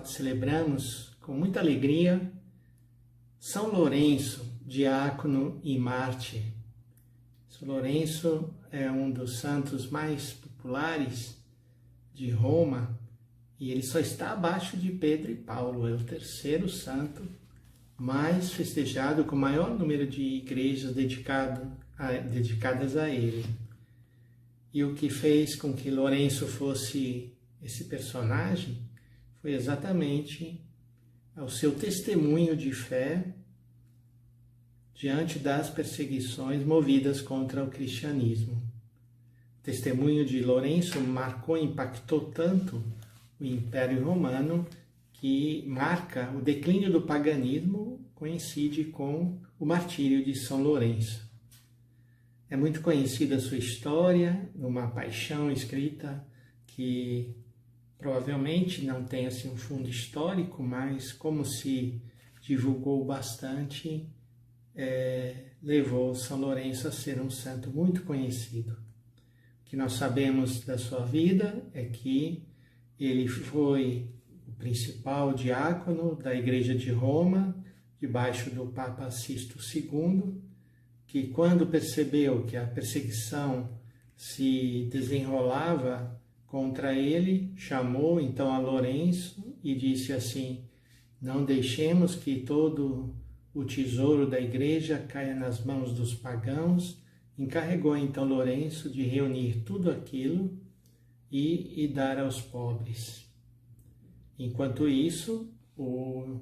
celebramos com muita alegria São Lourenço, diácono e mártir. São Lourenço é um dos santos mais populares de Roma e ele só está abaixo de Pedro e Paulo. É o terceiro santo mais festejado, com o maior número de igrejas dedicadas a ele. E o que fez com que Lourenço fosse esse personagem foi exatamente o seu testemunho de fé diante das perseguições movidas contra o cristianismo. O testemunho de Lourenço marcou, impactou tanto o Império Romano que marca o declínio do paganismo, coincide com o martírio de São Lourenço. É muito conhecida a sua história, uma paixão escrita que provavelmente não tem assim um fundo histórico, mas como se divulgou bastante, levou São Lourenço a ser um santo muito conhecido. O que nós sabemos da sua vida é que ele foi o principal diácono da Igreja de Roma, debaixo do Papa Sisto II, que quando percebeu que a perseguição se desenrolava contra ele, chamou então a Lourenço e disse assim: não deixemos que todo o tesouro da igreja caia nas mãos dos pagãos. Encarregou então Lourenço de reunir tudo aquilo e dar aos pobres. Enquanto isso, o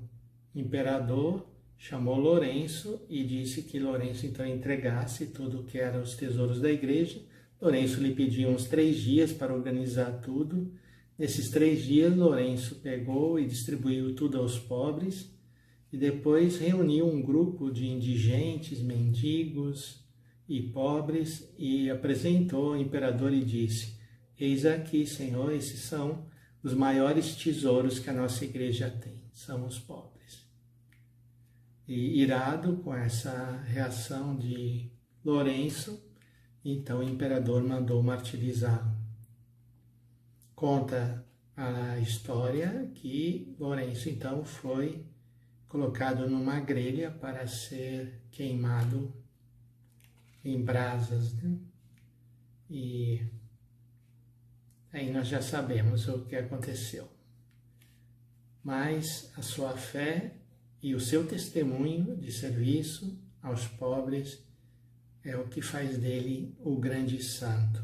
imperador chamou Lourenço e disse que Lourenço então entregasse tudo o que eram os tesouros da igreja. Lourenço lhe pediu uns 3 dias para organizar tudo. Nesses 3 dias, Lourenço pegou e distribuiu tudo aos pobres e depois reuniu um grupo de indigentes, mendigos e pobres e apresentou ao imperador e disse: eis aqui, Senhor, esses são os maiores tesouros que a nossa igreja tem, são os pobres. E irado com essa reação de Lourenço, então o imperador mandou martirizá-lo. Conta a história que Lourenço então foi colocado numa grelha para ser queimado em brasas, né? E aí nós já sabemos o que aconteceu. Mas a sua fé e o seu testemunho de serviço aos pobres é o que faz dele o grande santo.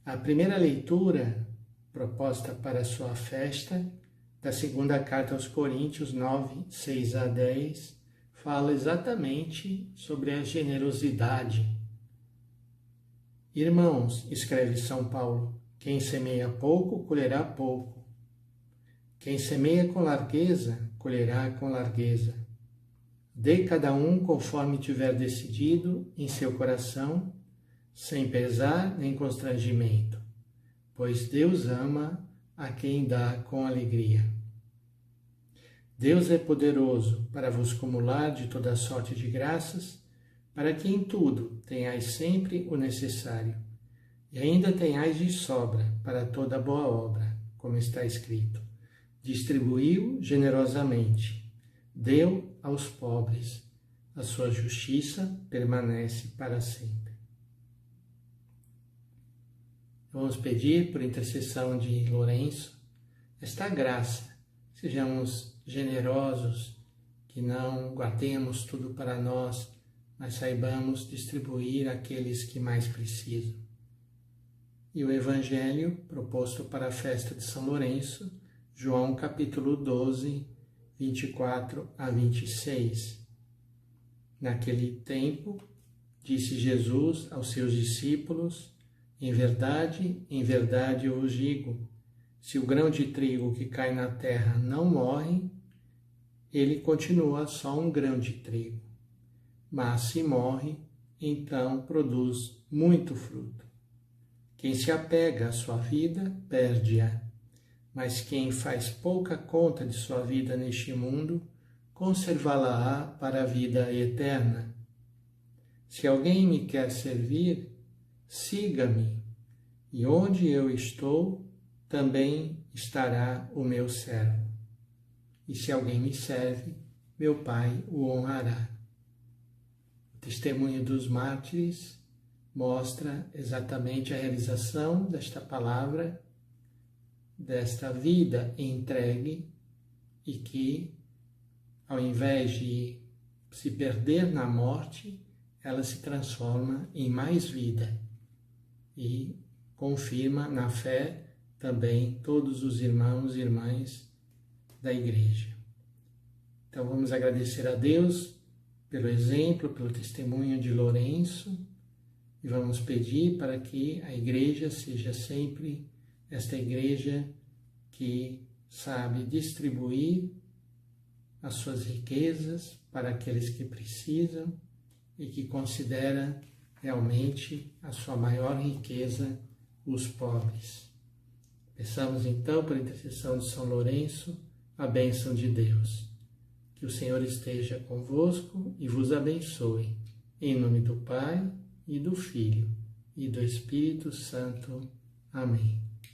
A primeira leitura proposta para a sua festa, da segunda carta aos Coríntios 9, 6 a 10, fala exatamente sobre a generosidade. Irmãos, escreve São Paulo, quem semeia pouco, colherá pouco. Quem semeia com largueza, colherá com largueza. Dê cada um conforme tiver decidido em seu coração, sem pesar nem constrangimento, pois Deus ama a quem dá com alegria. Deus é poderoso para vos cumular de toda sorte de graças, para que em tudo tenhais sempre o necessário, e ainda tenhais de sobra para toda boa obra, como está escrito: distribuiu generosamente, deu aos pobres, a sua justiça permanece para sempre. Vamos pedir, por intercessão de Lourenço, esta graça. Sejamos generosos, que não guardemos tudo para nós, mas saibamos distribuir àqueles que mais precisam. E o Evangelho proposto para a festa de São Lourenço, João capítulo 12, 24 a 26. Naquele tempo, disse Jesus aos seus discípulos: em verdade eu vos digo, se o grão de trigo que cai na terra não morre, ele continua só um grão de trigo. Mas se morre, então produz muito fruto. Quem se apega à sua vida, perde-a. Mas quem faz pouca conta de sua vida neste mundo, conservá-la-á para a vida eterna. Se alguém me quer servir, siga-me, e onde eu estou, também estará o meu servo. E se alguém me serve, meu Pai o honrará. O testemunho dos mártires mostra exatamente a realização desta palavra, desta vida entregue, e que, ao invés de se perder na morte, ela se transforma em mais vida e confirma na fé também todos os irmãos e irmãs da Igreja. Então vamos agradecer a Deus pelo exemplo, pelo testemunho de Lourenço, e vamos pedir para que a Igreja seja sempre esta Igreja que sabe distribuir as suas riquezas para aqueles que precisam e que considera realmente a sua maior riqueza os pobres. Peçamos então, por intercessão de São Lourenço, a bênção de Deus. Que o Senhor esteja convosco e vos abençoe. Em nome do Pai, e do Filho, e do Espírito Santo. Amém.